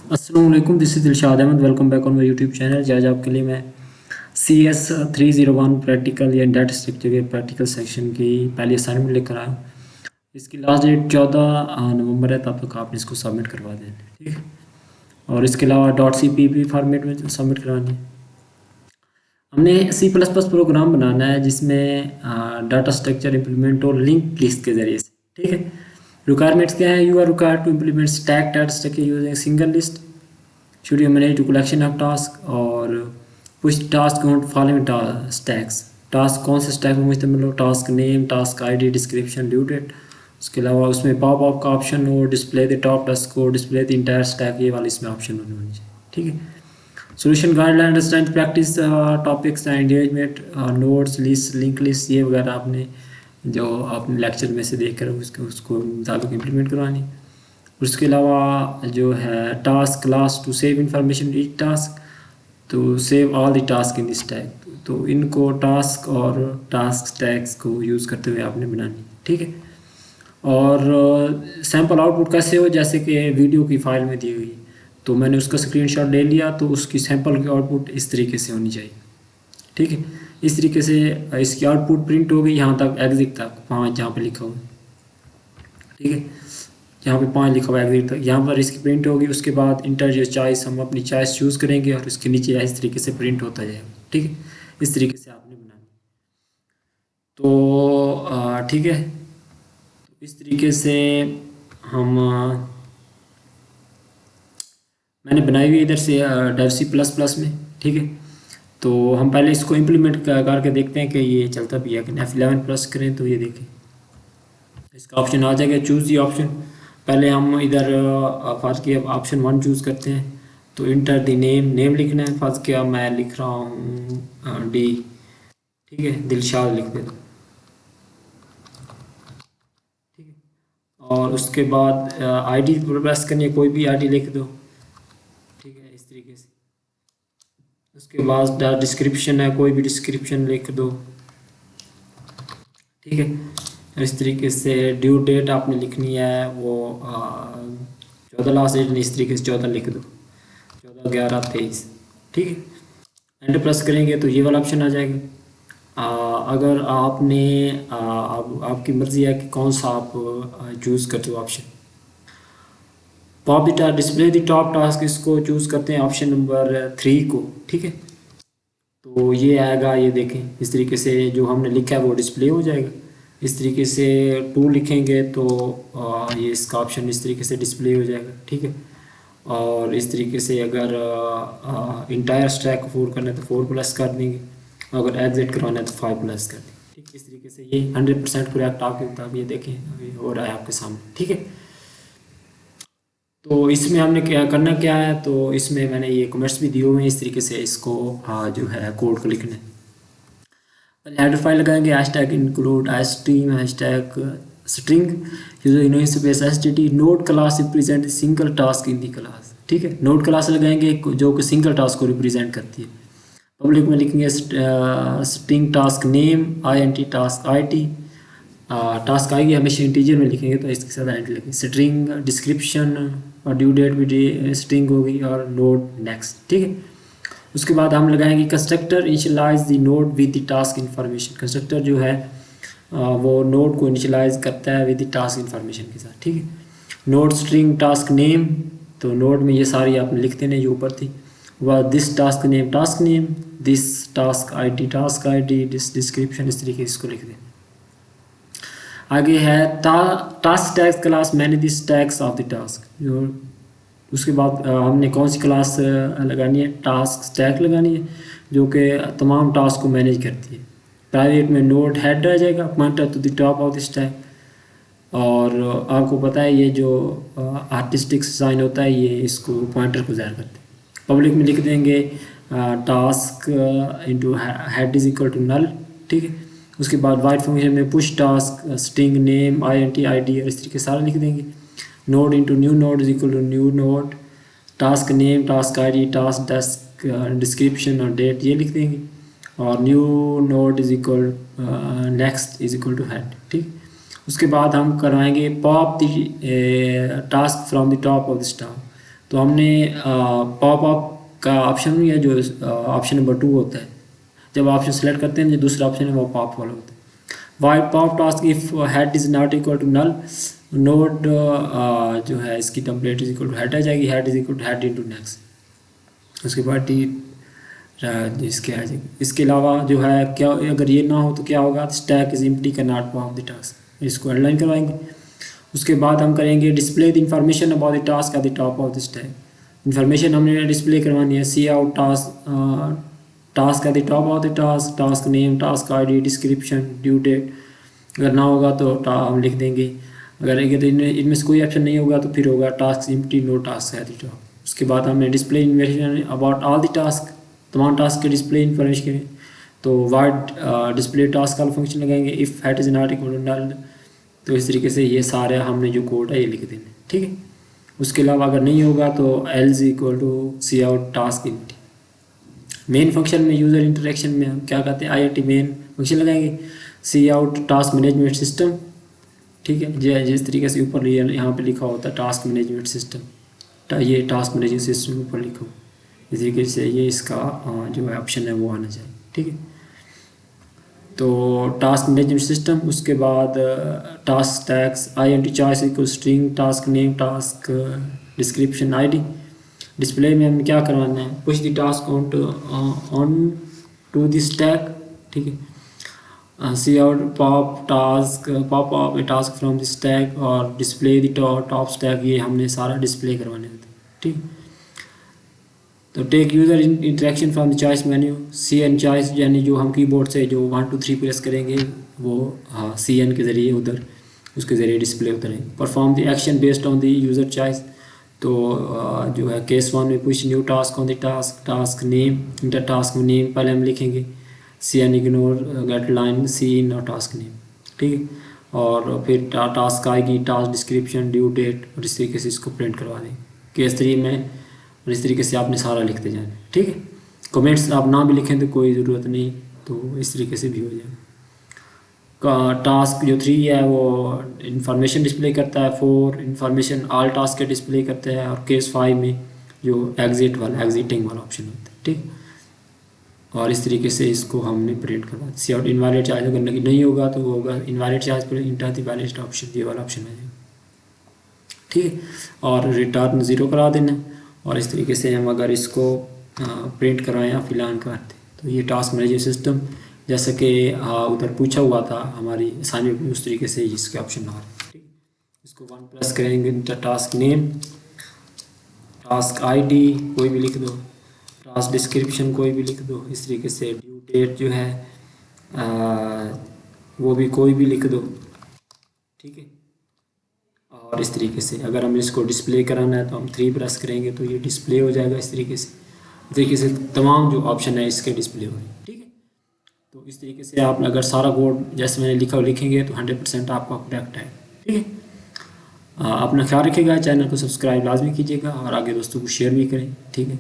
अस्सलाम वालेकुम, this is Dilshad Ahmad. Welcome back on my YouTube channel. आज आपके लिए मैं CS 301 प्रैक्टिकल या डाटा स्ट्रक्चर के प्रैक्टिकल सेक्शन की पहली असाइनमेंट लेकर आया हूँ। इसकी लास्ट डेट 14 नवंबर है, तब तक आपने इसको सबमिट करवा देना है, ठीक है। और इसके अलावा .cpp फॉर्मेट में सबमिट करवानी है। हमने C++ प्रोग्राम बनाना है जिसमें डाटा स्ट्रक्चर इम्प्लीमेंट और लिंक लिस्ट के ज़रिए से, ठीक है। रिक्वायरमेंट्स क्या है? You are required to implement stack data structure using single list, should you manage to collection of task और कुछ task on following stacks। Task कौन से स्टैक में मुश्तमिल हो? Task name, task ID, description, due date. उसके अलावा उसमें पॉप अप का ऑप्शन हो, डिस्प्ले द टॉप टास्क को, डिस्प्ले द इंटायर स्टैक, ये वाली इसमें ऑप्शन होनी चाहिए, ठीक है। Solution guideline, understand practice topics and engagement, notes, list, link list, ये वगैरह आपने जो आपने लेक्चर में से देख कर उसको मुताबिक इम्प्लीमेंट करवानी। उसके अलावा जो है task class to save information each task, तो save all the task in this tag, तो इनको टास्क और टास्क टैग्स को यूज़ करते हुए आपने बनानी, ठीक है। और सैम्पल आउटपुट कैसे हो? जैसे कि वीडियो की फाइल में दी हुई, तो मैंने उसका स्क्रीनशॉट ले लिया, तो उसकी सैम्पल की आउटपुट इस तरीके से होनी चाहिए, ठीक है। इस तरीके से इसकी आउटपुट प्रिंट हो गई यहाँ तक, एग्जिट तक 5 जहाँ पे लिखा हुआ, ठीक है। यहाँ पे 5 लिखा हुआ है एग्जिट तक, यहाँ पर इसकी प्रिंट होगी। उसके बाद इंटर जो चॉइस, हम अपनी चॉइस चूज़ करेंगे और उसके नीचे इस तरीके से प्रिंट होता जाएगा, ठीक है। इस तरीके से आपने बनानी, तो ठीक है। तो इस तरीके से हम मैंने बनाई हुई इधर से .C++ में, ठीक है। तो हम पहले इसको इम्प्लीमेंट करके देखते हैं कि ये चलता भी है कि F11 प्लस करें तो ये देखें, इसका ऑप्शन आ जाएगा चूज़ दी ऑप्शन। पहले हम इधर फर्ज किया ऑप्शन 1 चूज़ करते हैं, तो इंटर द नेम, नेम लिखना है। फर्ज किया मैं लिख रहा हूँ डी, ठीक है, दिलशाद लिख देता हूँ, ठीक है। और उसके बाद आईडी प्रेस करनी है, कोई भी आईडी लिख दो, ठीक है, इस तरीके से। उसके बाद डिस्क्रिप्शन है, कोई भी डिस्क्रिप्शन लिख दो, ठीक है। इस तरीके से ड्यू डेट आपने लिखनी है वो 14 लास्ट डेट, इस तरीके से 14 लिख दो, 14/11/23, ठीक है। एंटर प्रेस करेंगे तो ये वाला ऑप्शन आ जाएगा। अगर आपने आपकी मर्ज़ी है कि कौन सा आप चूज़ करते हो option. Pop the display the top task, इसको चूज़ करते हैं ऑप्शन नंबर 3 को, ठीक है। तो ये आएगा, ये देखें, इस तरीके से जो हमने लिखा है वो डिस्प्ले हो जाएगा। इस तरीके से 2 लिखेंगे तो ये इसका ऑप्शन इस तरीके से डिस्प्ले हो जाएगा, ठीक है। और इस तरीके से अगर इंटायर स्टैक को 4 करना है तो 4 प्लस कर देंगे, अगर एग्जिट करवाना है तो 5 प्लस कर देंगे, ठीक। इस तरीके से ये 100% करेक्ट आपके मुताबिक ये देखें अभी हो रहा है आपके सामने, ठीक है। तो इसमें हमने क्या करना क्या है, तो इसमें मैंने ये कमेंट्स भी दिए हुए हैं, इस तरीके से इसको जो है कोड को लिखना है। पहले हेडर फाइल लगाएंगे, hashtag include stream, hashtag string यूजर namespace STD, node class represent single task in the class, ठीक है। नोड क्लास लगाएंगे जो कि सिंगल टास्क को रिप्रेजेंट करती है। पब्लिक में लिखेंगे string task name, INT task IT, task आएगी हमेशा इंटीजर में लिखेंगे तो इसके साथ INT लिखेंगे। स्ट्रिंग डिस्क्रिप्शन और ड्यू डेट भी स्ट्रिंग होगी, और नोड नेक्स्ट, ठीक है। उसके बाद हम लगाएंगे constructor initialize the node with the task information. Constructor जो है वो नोड को इनिशियलाइज करता है विद द टास्क इन्फॉर्मेशन के साथ, ठीक है। नोड स्ट्रिंग टास्क नेम, तो नोड में ये सारी आपने लिख देने जो ऊपर थी। वह this task name, this task ID, this description, इस तरीके से इसको लिख दें। आगे है task tags class, manage this tags of the task. जो उसके बाद हमने कौन सी क्लास लगानी है? टास्क स्टैक लगानी है जो कि तमाम टास्क को मैनेज करती है। प्राइवेट में नोड हेड रह जाएगा, pointer to the top of the stack. और आपको पता है ये जो आर्टिस्टिक साइन होता है ये इसको पॉइंटर को ज़ाहिर करते हैं। पब्लिक में लिख देंगे task into head is equal to null, ठीक है। उसके बाद वाइट फंक्शन में push task string name INT ID और इस तरीके सारा लिख देंगे। Node into new node is equal to new node, task name, task ID, task desk description और डेट ये लिख देंगे। और new node is equal next is equal to head, ठीक। उसके बाद हम करवाएंगे pop the task from the top of the stock, तो हमने पॉप अप का ऑप्शन नहीं है, जो ऑप्शन नंबर 2 होता है, जब ऑप्शन सेलेक्ट करते हैं जो दूसरा ऑप्शन है वो पॉप वाला होता है। While pop task if head is not equal to null, node जो है इसकी template is equal to head आ जाएगी, head is equal to head into next, उसके बाद टी इसके आ जाएगी। इसके अलावा जो है क्या, अगर ये ना हो तो क्या होगा, stack is empty can not pop the task, इसको अंडरलाइन करवाएंगे। उसके बाद हम करेंगे display the information about the task at the top of the stack, information हमने डिस्प्ले करवानी है, cout task at the top of the task, task name, task ID, description, due date. अगर ना होगा तो हम लिख देंगे, अगर इनमें से कोई ऑप्शन नहीं होगा तो फिर होगा task empty no task at the top. उसके बाद हमने display information about all the task, तमाम टास्क के डिस्प्ले इन्फॉर्मेशन करें तो वाइड डिस्प्ले टास्क का फंक्शन लगाएंगे, if head is not equal to null. तो इस तरीके से ये सारे हमने जो कोड है ये लिख देने, ठीक है। उसके अलावा अगर नहीं होगा तो else equal to cout task empty. Main function में यूज़र इंटरेक्शन में हम क्या कहते हैं, IIT मेन फंक्शन लगाएंगे, cout task management system, ठीक है। जिस तरीके से ऊपर यहाँ पे लिखा होता है टास्क मैनेजमेंट सिस्टम, ये टास्क मैनेजमेंट सिस्टम ऊपर लिखो, इस तरीके से ये इसका जो है ऑप्शन है वो आना चाहिए, ठीक है। तो टास्क मैनेजमेंट सिस्टम, उसके बाद task stacks, INT choice equal string, task name, task description, ID। Display में हमें क्या करवाना है, push the task on to the stack, ठीक है। Cout pop up a task from the stack और डिस्प्ले द टॉप स्टैक, ये हमने सारा डिस्प्ले करवाने होते हैं, ठीक। तो take user interaction from the choice menu, CN choice, यानी जो हम कीबोर्ड से जो 1 2 3 प्रेस करेंगे वो CN के ज़रिए उधर उसके ज़रिए डिस्प्ले होता रहेगा। Perform the action based on the user choice, तो जो है केस 1 में push new task on the task name, inter task name पहले हम लिखेंगे, CN इग्नोर गेट लाइन सी इन और टास्क नेम, ठीक है। और फिर टास्क आएगी, टास्क डिस्क्रिप्शन, ड्यू डेट, और इस तरीके से इसको प्रिंट करवा देंगे केस 3 में, और इस तरीके से आपने सारा लिखते जाना, ठीक है। कमेंट्स आप ना भी लिखें तो कोई ज़रूरत नहीं, तो इस तरीके से भी हो जाएगा। टास्क जो 3 है वो इंफॉर्मेशन डिस्प्ले करता है, 4 इंफॉर्मेशन ऑल टास्क के डिस्प्ले करते हैं, और केस 5 में जो एग्जिटिंग वाला ऑप्शन होता है, ठीक। और इस तरीके से इसको हमने प्रिंट करवा, सी आउट इनवैलिड चार्ज अगर नहीं होगा तो वो होगा इनवैलिड चार्ज पर इंटर द वैलिड ऑप्शन, ये वाला ऑप्शन आ जाएगा, ठीक है। और रिटर्न 0 करा देना, और इस तरीके से हम अगर इसको प्रिंट करवाएं या फिलहाल करते तो ये टास्क मैनेजमेंट सिस्टम जैसा कि उधर पूछा हुआ था हमारी असाइनमेंट में, उस तरीके से इसके ऑप्शन आ रहे हैं, ठीक। इसको 1 प्लस करेंगे, टास्क नेम, टास्क ID कोई भी लिख दो, टास्क डिस्क्रिप्शन कोई भी लिख दो, इस तरीके से ड्यू डेट जो है वो भी कोई भी लिख दो, ठीक है। और इस तरीके से अगर हमें इसको डिस्प्ले कराना है तो हम 3 प्रेस करेंगे तो ये डिस्प्ले हो जाएगा, इस तरीके से तमाम जो ऑप्शन है इसके डिस्प्ले हो रहे हैं, ठीक है। तो इस तरीके से आप अगर सारा कोड जैसे मैंने लिखा लिखेंगे तो 100% आपका करेक्ट है, ठीक है। अपना ख्याल रखिएगा, चैनल को सब्सक्राइब लाजमी कीजिएगा और आगे दोस्तों को शेयर भी करें, ठीक है।